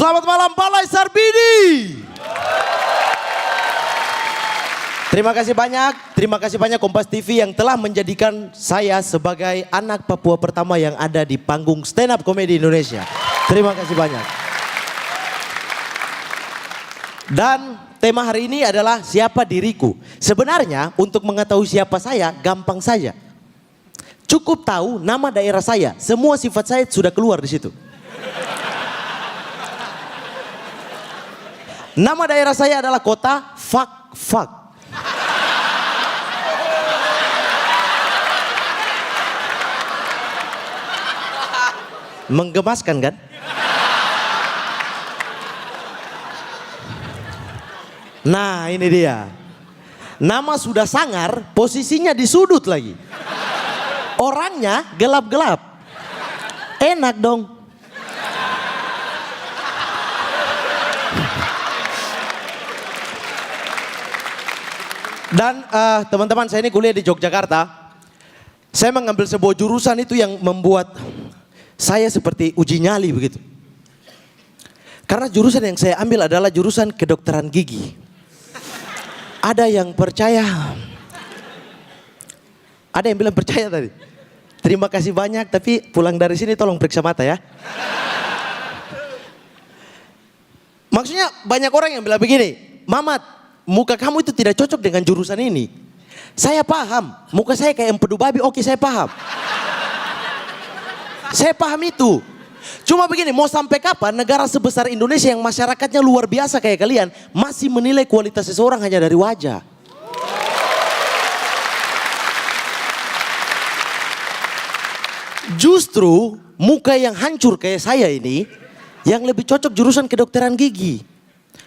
Selamat malam Palai Sarbini. Terima kasih banyak Kompas TV yang telah menjadikan saya sebagai anak Papua pertama yang ada di panggung stand up komedi Indonesia. Terima kasih banyak. Dan tema hari ini adalah siapa diriku. Sebenarnya untuk mengetahui siapa saya gampang saja. Cukup tahu nama daerah saya, semua sifat saya sudah keluar di situ. Nama daerah saya adalah kota fuck. Menggemaskan kan? Nah ini dia. Nama sudah sangar, posisinya di sudut lagi. Orangnya gelap-gelap. Enak dong. Dan teman-teman, saya ini kuliah di Yogyakarta. Saya mengambil sebuah jurusan itu yang membuat saya seperti uji nyali begitu. Karena jurusan yang saya ambil adalah jurusan kedokteran gigi. Ada yang percaya. Ada yang bilang percaya tadi. Terima kasih banyak, tapi pulang dari sini tolong periksa mata ya. Maksudnya banyak orang yang bilang begini, Mamat, muka kamu itu tidak cocok dengan jurusan ini. Saya paham, muka saya kayak empedu babi, oke saya paham. Saya paham itu. Cuma begini, mau sampai kapan negara sebesar Indonesia yang masyarakatnya luar biasa kayak kalian masih menilai kualitas seseorang hanya dari wajah? Justru muka yang hancur kayak saya ini yang lebih cocok jurusan kedokteran gigi.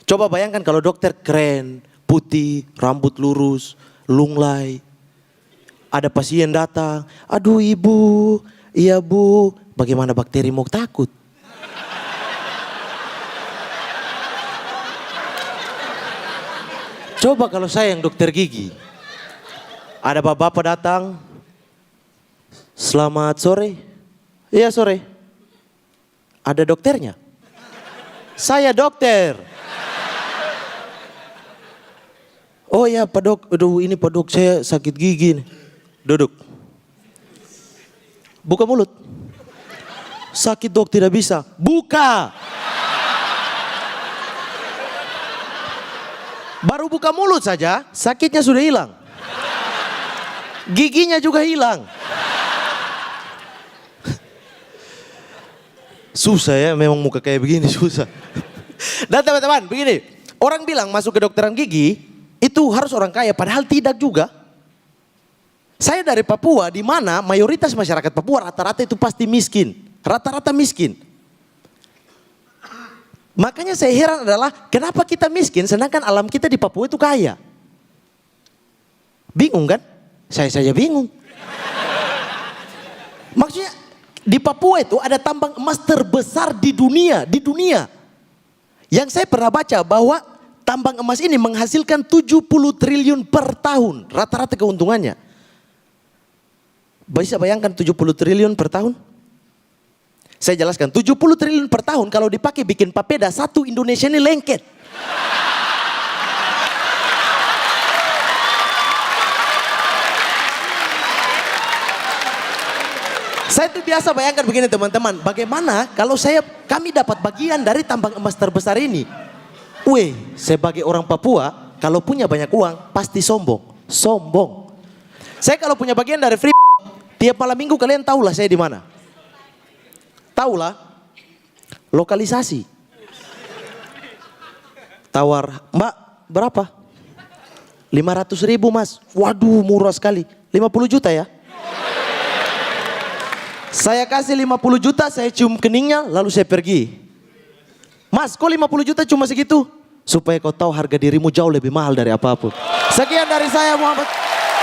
Coba bayangkan kalau dokter keren, putih, rambut lurus, lunglai. Ada pasien datang, aduh ibu, iya bu, bagaimana bakteri mau takut? Coba kalau saya yang dokter gigi. Ada bapak-bapak datang, selamat sore. Iya sore. Ada dokternya? Saya dokter. Oh ya Pak Dok, aduh ini Pak Dok saya sakit gigi nih. Duduk. Buka mulut. Sakit dok tidak bisa. Buka. Baru buka mulut saja sakitnya sudah hilang. Giginya juga hilang. Susah ya memang muka kayak begini susah. Dan teman-teman begini. Orang bilang masuk ke kedokteran gigi itu harus orang kaya, padahal tidak juga. Saya dari Papua, di mana mayoritas masyarakat Papua rata-rata itu pasti miskin. Rata-rata miskin. Makanya saya heran adalah kenapa kita miskin sedangkan alam kita di Papua itu kaya. Bingung kan? Saya saja bingung. Maksudnya di Papua itu ada tambang emas terbesar di dunia. Yang saya pernah baca bahwa tambang emas ini menghasilkan 70 triliun per tahun. Rata-rata keuntungannya. Bisa bayangkan 70 triliun per tahun? Saya jelaskan, 70 triliun per tahun kalau dipakai bikin papeda, satu Indonesia ini lengket. Saya tuh biasa bayangkan begini teman-teman, bagaimana kalau kami dapat bagian dari tambang emas terbesar ini. Weh, sebagai orang Papua, kalau punya banyak uang, pasti sombong. Saya kalau punya bagian dari free, tiap malam minggu kalian tahulah saya di mana. Tahulah, lokalisasi. Tawar, Mbak, berapa? 500.000 mas. Waduh, murah sekali. 50 juta ya. Saya kasih 50 juta, saya cium keningnya, lalu saya pergi. Mas, kok 50 juta cuma segitu? Supaya kau tahu harga dirimu jauh lebih mahal dari apapun. Sekian dari saya, Muhammad.